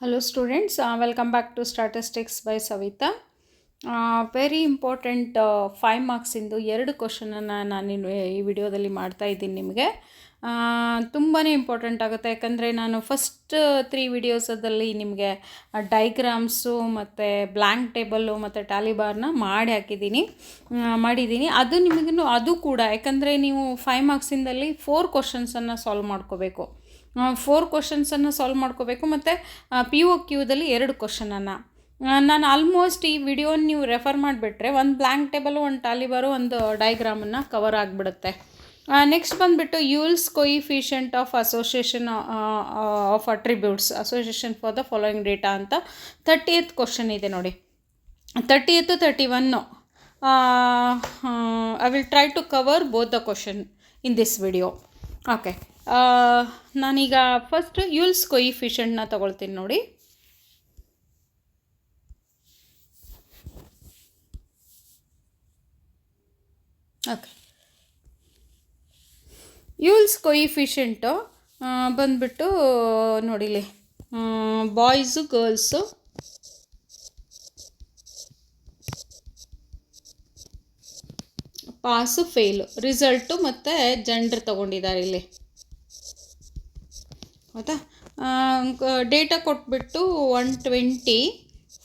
Hello students, welcome back to Statistics by Savita. Very important 5 ಮಾರ್ಕ್ಸಿಂದು 2 ಕ್ವಶನನ್ನು ನಾನು ಈ ವಿಡಿಯೋದಲ್ಲಿ ಮಾಡ್ತಾ ಇದ್ದೀನಿ. ನಿಮಗೆ ತುಂಬಾ ಇಂಪಾರ್ಟೆಂಟ್ ಆಗುತ್ತೆ, ಯಾಕಂದರೆ ನಾನು ಫಸ್ಟ್ 3 ವಿಡಿಯೋಸದಲ್ಲಿ ನಿಮಗೆ ಡೈಗ್ರಾಮ್ಸು ಮತ್ತು ಬ್ಲ್ಯಾಂಕ್ ಟೇಬಲ್ಲು ಮತ್ತು ಟ್ಯಾಲಿಬಾರ್ನ ಮಾಡಿದ್ದೀನಿ. ಅದು ನಿಮಗೂ ಅದು ಕೂಡ, ಯಾಕಂದರೆ ನೀವು 5 ಮಾರ್ಕ್ಸಿಂದಲ್ಲಿ 4 ಕ್ವಶನ್ಸನ್ನು ಸಾಲ್ವ್ ಮಾಡ್ಕೋಬೇಕು. 4 ಕ್ವಶನ್ಸನ್ನು ಸಾಲ್ವ್ ಮಾಡ್ಕೋಬೇಕು ಮತ್ತು POQದಲ್ಲಿ 2 ಕ್ವಶನನ್ನು. ನಾನು ಆಲ್ಮೋಸ್ಟ್ ಈ ವಿಡಿಯೋನ ನೀವು ರೆಫರ್ ಮಾಡಿಬಿಟ್ರೆ ಒಂದು ಬ್ಲ್ಯಾಂಕ್ ಟೇಬಲು, ಒಂದು ಟ್ಯಾಲಿಬಾರು, ಒಂದು ಡೈಗ್ರಾಮನ್ನು ಕವರ್ ಆಗಿಬಿಡುತ್ತೆ. ನೆಕ್ಸ್ಟ್ ಬಂದುಬಿಟ್ಟು Yule's coefficient of association of attributes, association for the following data ಅಂತ 30th ಕ್ವಶನ್ ಇದೆ ನೋಡಿ. 30th 31 I will try to cover both the question in this video. Okay, ನಾನೀಗ ಫಸ್ಟ್ ಯೂಲ್ಸ್ ಕೊಯಿಫಿಷಿಯಂಟ್ನ ತಗೊಳ್ತೀನಿ ನೋಡಿ. ಓಕೆ, ಯೂಲ್ಸ್ ಕೊಯಿಫಿಷಿಯಂಟು ಬಂದುಬಿಟ್ಟು ನೋಡಿಲಿ, boys girls, pass fail, result ಮತ್ತು ಜೆಂಡರ್ ತೊಗೊಂಡಿದ್ದಾರೆ ಇಲ್ಲಿ. ಹೌದಾ? ಡೇಟಾ ಕೊಟ್ಬಿಟ್ಟು 120,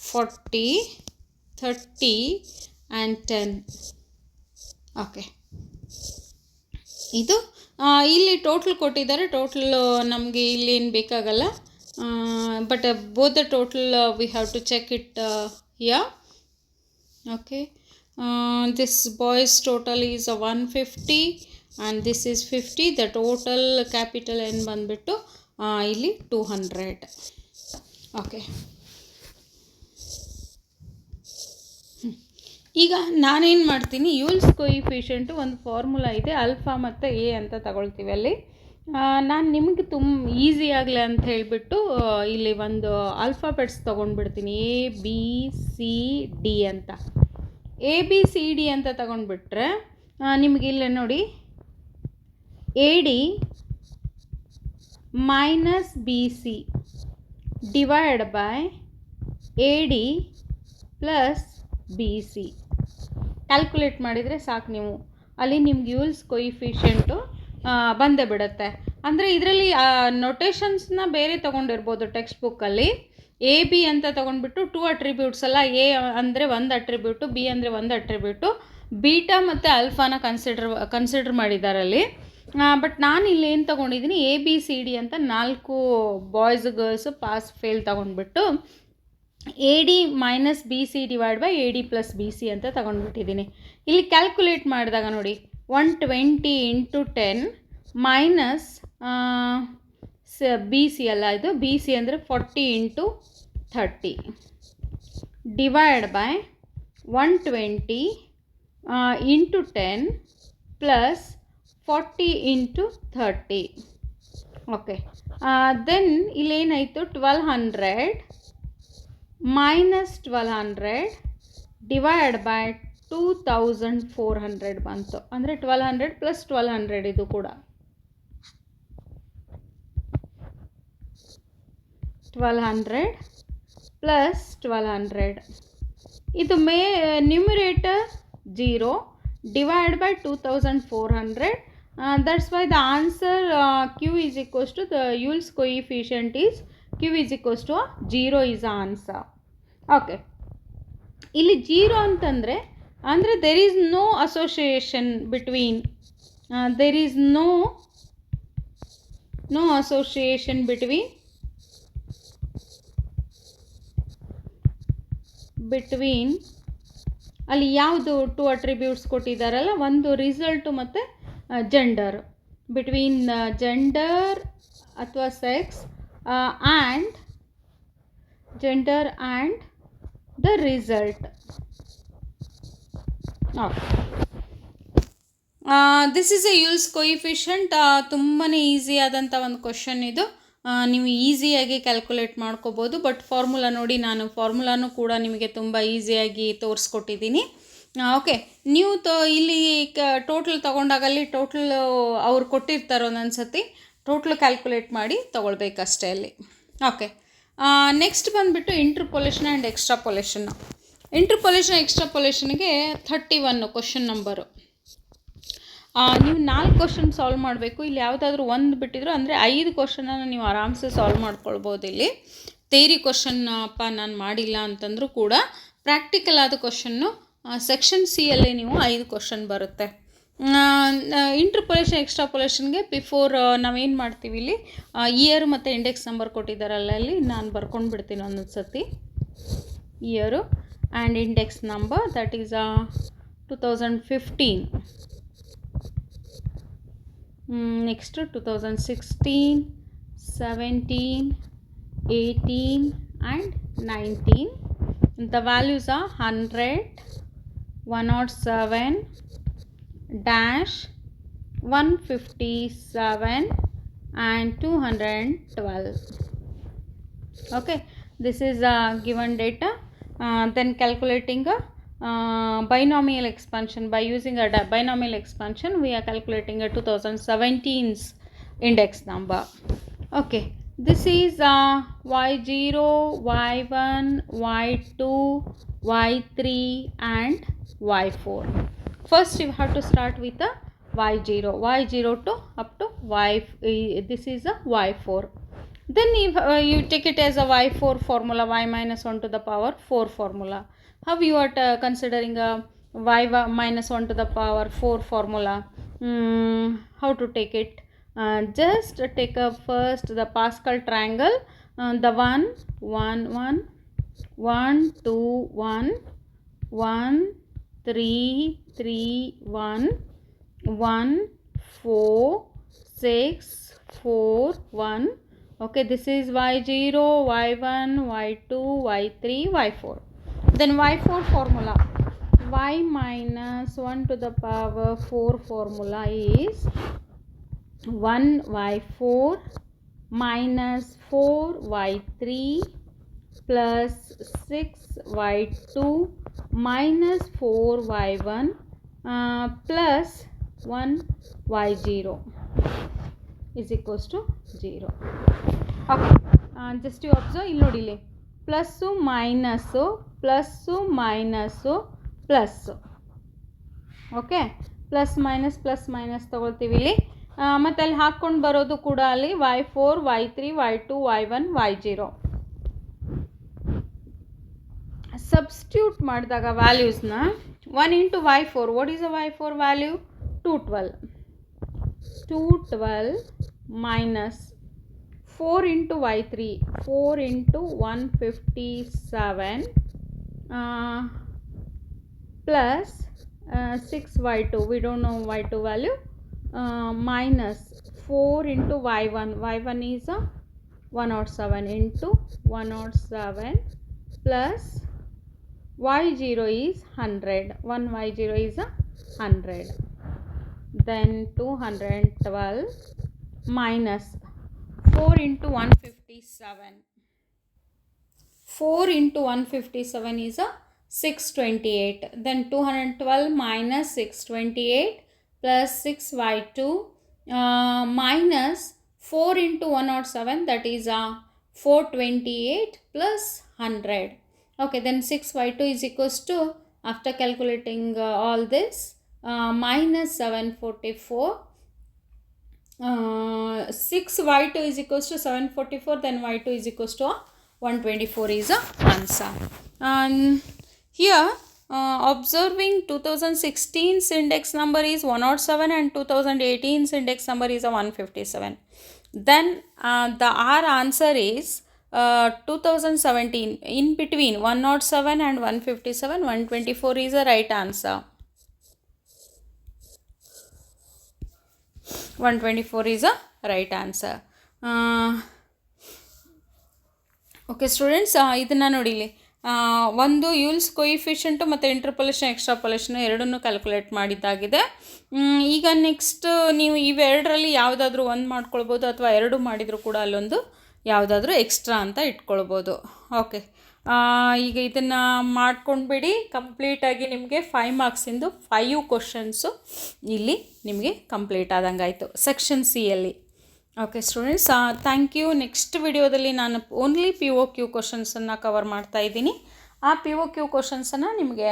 40, 30 ಆ್ಯಂಡ್ 10. ಓಕೆ, ಇದು ಇಲ್ಲಿ ಟೋಟಲ್ ಕೊಟ್ಟಿದ್ದಾರೆ. ಟೋಟಲ್ ನಮಗೆ ಇಲ್ಲಿ ಏನು ಬೇಕಾಗಲ್ಲ, but both the total we have to check it ಯಾ. Okay, this boys total is 150 and this is 50. the total capital N ಬಂದ್ಬಿಟ್ಟು ಇಲ್ಲಿ 200. ಓಕೆ, ಈಗ ನಾನೇನು ಮಾಡ್ತೀನಿ, ಯೂಲ್ಸ್ ಕೊಯಿಫಿಷಿಯಂಟು ಒಂದು ಫಾರ್ಮುಲಾ ಇದೆ, ಆಲ್ಫಾ ಮತ್ತು ಎ ಅಂತ ತಗೊಳ್ತೀವಿ ಅಲ್ಲಿ. ನಾನು ನಿಮಗೆ ಈಸಿ ಆಗಲಿ ಅಂತ ಹೇಳಿಬಿಟ್ಟು ಇಲ್ಲಿ ಒಂದು ಆಲ್ಫಾಬೆಟ್ಸ್ ತೊಗೊಂಡ್ಬಿಡ್ತೀನಿ, ABCD ಅಂತ. ABCD ಅಂತ ತಗೊಂಡ್ಬಿಟ್ರೆ ನಿಮಗಿಲ್ಲ ನೋಡಿ, AD minus BC divide by AD plus BC calculate ಮಾಡಿದರೆ ಸಾಕು. ನೀವು ಅಲ್ಲಿ ನಿಮ್ಗೆ ಯೂಲ್ಸ್ ಕೊಯಿಫಿಷಿಯಂಟು ಬಂದೇ ಬಿಡುತ್ತೆ. ಅಂದರೆ ಇದರಲ್ಲಿ ನೊಟೇಷನ್ಸ್ನ ಬೇರೆ ತೊಗೊಂಡಿರ್ಬೋದು ಟೆಕ್ಸ್ಟ್ ಬುಕ್ಕಲ್ಲಿ. AB ಅಂತ ತೊಗೊಂಡ್ಬಿಟ್ಟು 2 ಅಟ್ರಿಬ್ಯೂಟ್ಸ್ ಅಲ್ಲ, A ಅಂದರೆ 1 ಅಟ್ರಿಬ್ಯೂಟು, B ಅಂದರೆ 1 ಅಟ್ರಿಬ್ಯೂಟು, ಬೀಟಾ ಮತ್ತು ಆಲ್ಫಾನ ಕನ್ಸಿಡರ್ ಮಾಡಿದ್ದಾರಲ್ಲಿ. ಬಟ್ ನಾನು ಇಲ್ಲಿ ಏನು ತೊಗೊಂಡಿದ್ದೀನಿ, ABCD ಅಂತ 4 ಬಾಯ್ಸ್ ಗರ್ಲ್ಸು ಪಾಸ್ ಫೇಲ್ ತೊಗೊಂಡ್ಬಿಟ್ಟು AD minus BC divide by AD plus BC ಅಂತ ತಗೊಂಡ್ಬಿಟ್ಟಿದ್ದೀನಿ. ಇಲ್ಲಿ ಕ್ಯಾಲ್ಕುಲೇಟ್ ಮಾಡಿದಾಗ ನೋಡಿ, 120 × 10 ಮೈನಸ್ BC ಅಲ್ಲ, ಇದು BC ಅಂದರೆ 40 × 30 divide by 120 × 10 plus 40 × 30. Okay, then ಇಲ್ಲೇನಾಯಿತು, 1200 ಮೈನಸ್ 1200 ಡಿವೈಡ್ ಬೈ 2400 ಬಂತು. ಅಂದರೆ 1200 ಪ್ಲಸ್ 1200 ಇದು ಕೂಡ 1200 ಪ್ಲಸ್ 1200. ಇದು numerator 0 divide by 2400. That's why the answer Q is equals to the Yule's coefficient is Q is equals to 0 is the answer. Okay, ಇಲ್ಲಿ 0 ಅಂತಂದರೆ ಅಂದರೆ there is no association between association between ಅಲ್ಲಿ ಯಾವುದು 2 attributes ಕೊಟ್ಟಿದ್ದಾರಲ್ಲ, ಒಂದು result ಮತ್ತು gender, between gender ಅಥವಾ sex and gender and the result. This is a Yule's coefficient. ತುಂಬಾ easy ಆದಂಥ ಒಂದು ಕ್ವಶನ್ ಇದು. ನೀವು ಈಸಿಯಾಗಿ ಕ್ಯಾಲ್ಕುಲೇಟ್ ಮಾಡ್ಕೋಬೋದು. ಬಟ್ ಫಾರ್ಮುಲಾ ನೋಡಿ, ನಾನು ಫಾರ್ಮುಲಾನು ಕೂಡ ನಿಮಗೆ ತುಂಬ ಈಸಿಯಾಗಿ ತೋರಿಸ್ಕೊಟ್ಟಿದ್ದೀನಿ. ಓಕೆ, ನೀವು ಇಲ್ಲಿ ಟೋಟಲ್ ತೊಗೊಂಡಾಗಲ್ಲಿ ಟೋಟಲ್ ಅವ್ರು ಕೊಟ್ಟಿರ್ತಾರೋ ಒಂದೊಂದು ಸತಿ ಟೋಟಲ್ ಕ್ಯಾಲ್ಕುಲೇಟ್ ಮಾಡಿ ತೊಗೊಳ್ಬೇಕಷ್ಟೇ ಅಲ್ಲಿ. ಓಕೆ, ನೆಕ್ಸ್ಟ್ ಬಂದುಬಿಟ್ಟು ಇಂಟರ್ಪೊಲೇಷನ್ ಆ್ಯಂಡ್ ಎಕ್ಸ್ಟ್ರಾಪೊಲೇಷನ್. ಇಂಟರ್ಪೊಲೇಷನ್ ಎಕ್ಸ್ಟ್ರಾಪೊಲೇಷನ್ಗೆ 31 ಕ್ವಶನ್ ನಂಬರು. ನೀವು 4 ಕ್ವಶನ್ ಸಾಲ್ವ್ ಮಾಡಬೇಕು. ಇಲ್ಲಿ ಯಾವುದಾದ್ರೂ ಒಂದು ಬಿಟ್ಟಿದ್ರು ಅಂದರೆ 5 ಕ್ವಶನನ್ನು ನೀವು ಆರಾಮ್ಸೆ ಸಾಲ್ವ್ ಮಾಡ್ಕೊಳ್ಬೋದು. ಇಲ್ಲಿ ಥಿಯರಿ ಕ್ವಶನ್ ನಾನು ಮಾಡಿಲ್ಲ ಅಂತಂದರೂ ಕೂಡ ಪ್ರಾಕ್ಟಿಕಲ್ ಆದ ಕ್ವಶನ್ನು ಸೆಕ್ಷನ್ ಸಿ ಯಲ್ಲೇ ನೀವು 5 ಕ್ವಶನ್ ಬರುತ್ತೆ. ಇಂಟರ್ಪೊಲೇಷನ್ ಎಕ್ಸ್ಟ್ರಾಪೊಲೇಷನ್ಗೆ ಬಿಫೋರ್ ನಾವೇನು ಮಾಡ್ತೀವಿ, ಇಲ್ಲಿ ಇಯರ್ ಮತ್ತು ಇಂಡೆಕ್ಸ್ ನಂಬರ್ ಕೊಟ್ಟಿದ್ದಾರಲ್ಲ, ಅಲ್ಲಿ ನಾನು ಬರ್ಕೊಂಡು ಬಿಡ್ತೀನಿ ಒಂದೊಂದು ಸತಿ. Year and index number, that is 2015. Next 2016, 17, 18 and 19. The values are 100, 107, dash 157 and 212. Okay, this is given data. Then calculating a binomial expansion. By using a binomial expansion, we are calculating a 2017's index number. Okay, this is y0, y1, y2, y3 and y4. First you have to start with the y0 to up to y. This is a y4. Then if you take it as a y4 formula, y minus 1 to the power 4 formula. How you are considering a y minus 1 to the power 4 formula? How to take it? Just take up first the Pascal triangle, the 1 1 1 1 2 1 1 3 3 1 1 4 6 4 1. Okay, this is y0, y1, y2, y3, y4. Then y4 formula, y minus 1 to the power 4 formula is 1y4 minus 4y3 plus 6y2 minus 4y1 plus 1y0 is equals to 0. Okay, just you observe, ಇಲ್ಲಿ ನೋಡಿ, ಇಲ್ಲಿ plus minus plus minus plus. Okay, plus minus ತೊಗೊಳ್ತೀವಿ ಇಲ್ಲಿ. ಮತ್ತು ಅಲ್ಲಿ ಹಾಕ್ಕೊಂಡು ಬರೋದು ಕೂಡ ಅಲ್ಲಿ y4, y3, y2, y1, y0 substitute ಮಾಡಿದಾಗ ವ್ಯಾಲ್ಯೂಸ್ನ 1 into y4, what is the y4 value? 212 minus 4 into y3, 4 into 157 plus 6y2, we don't know y2 value, minus 4 into y1, y1 is 107 into 107 plus y0 is 100, 1 y0 is 100. Then 212 minus 4 into 157. 4 into 157 is 628. Then 212 minus 628 plus 6y2 minus 4 into 107, that is 428 plus 100. Okay, then 6y2 is equals to, after calculating all this, minus 744. 6y2 is equals to 744, then y2 is equals to 124 is the answer. Here observing 2016's index number is 107 and 2018's index number is 157. Then the our answer is 2017. In between 107 and 157, 124 is the right answer. 124 is a right answer. Okay students, ಇದನ್ನು ನೋಡಿಲಿ, ಒಂದು ಯೂಲ್ಸ್ ಕೊಯಿಫಿಷಿಯಂಟು ಮತ್ತು interpolation ಎಕ್ಸ್ಟ್ರಾಪೊಲೇಷನ್ ಎರಡನ್ನೂ calculate ಮಾಡಿದ್ದಾಗಿದೆ. ಈಗ next ನೀವು ಇವೆರಡರಲ್ಲಿ ಯಾವುದಾದ್ರೂ ಒಂದು ಮಾಡ್ಕೊಳ್ಬೋದು, ಅಥವಾ ಎರಡು ಮಾಡಿದರೂ ಕೂಡ ಅಲ್ಲೊಂದು ಯಾವುದಾದ್ರೂ ಎಕ್ಸ್ಟ್ರಾ ಅಂತ ಇಟ್ಕೊಳ್ಬೋದು. ಓಕೆ, ಈಗ ಇದನ್ನು ಮಾಡ್ಕೊಂಡ್ಬಿಡಿ. ಕಂಪ್ಲೀಟಾಗಿ ನಿಮಗೆ 5 ಮಾರ್ಕ್ಸಿಂದು 5 ಕ್ವಶನ್ಸು ಇಲ್ಲಿ ನಿಮಗೆ ಕಂಪ್ಲೀಟ್ ಆದಂಗೆ ಆಯಿತು ಸೆಕ್ಷನ್ ಸಿ ಯಲ್ಲಿ. Okay students, thank you. Next ವಿಡಿಯೋದಲ್ಲಿ ನಾನು ಓನ್ಲಿ POQ ಕ್ವಶನ್ಸನ್ನು ಕವರ್ ಮಾಡ್ತಾ ಇದ್ದೀನಿ. ಆ POQ ಕ್ವಶನ್ಸನ್ನು ನಿಮಗೆ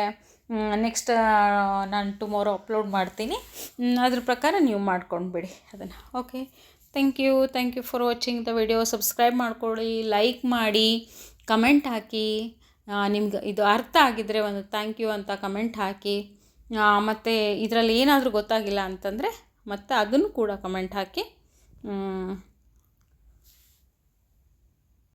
ನೆಕ್ಸ್ಟ್ ನಾನು ಟುಮಾರೋ ಅಪ್ಲೋಡ್ ಮಾಡ್ತೀನಿ. ಅದ್ರ ಪ್ರಕಾರ ನೀವು ಮಾಡ್ಕೊಂಡ್ಬಿಡಿ ಅದನ್ನು. Okay, thank you for watching the video. Subscribe ಮಾಡ್ಕೊಳ್ಳಿ, ಲೈಕ್ ಮಾಡಿ, ಕಮೆಂಟ್ ಹಾಕಿ. ನಿಮ್ಗೆ ಇದು ಅರ್ಥ ಆಗಿದ್ದರೆ ಒಂದು ಥ್ಯಾಂಕ್ ಯು ಅಂತ ಕಮೆಂಟ್ ಹಾಕಿ. ಮತ್ತು ಇದರಲ್ಲಿ ಏನಾದರೂ ಗೊತ್ತಾಗಿಲ್ಲ ಅಂತಂದರೆ ಮತ್ತೆ ಅದನ್ನು ಕೂಡ ಕಮೆಂಟ್ ಹಾಕಿ.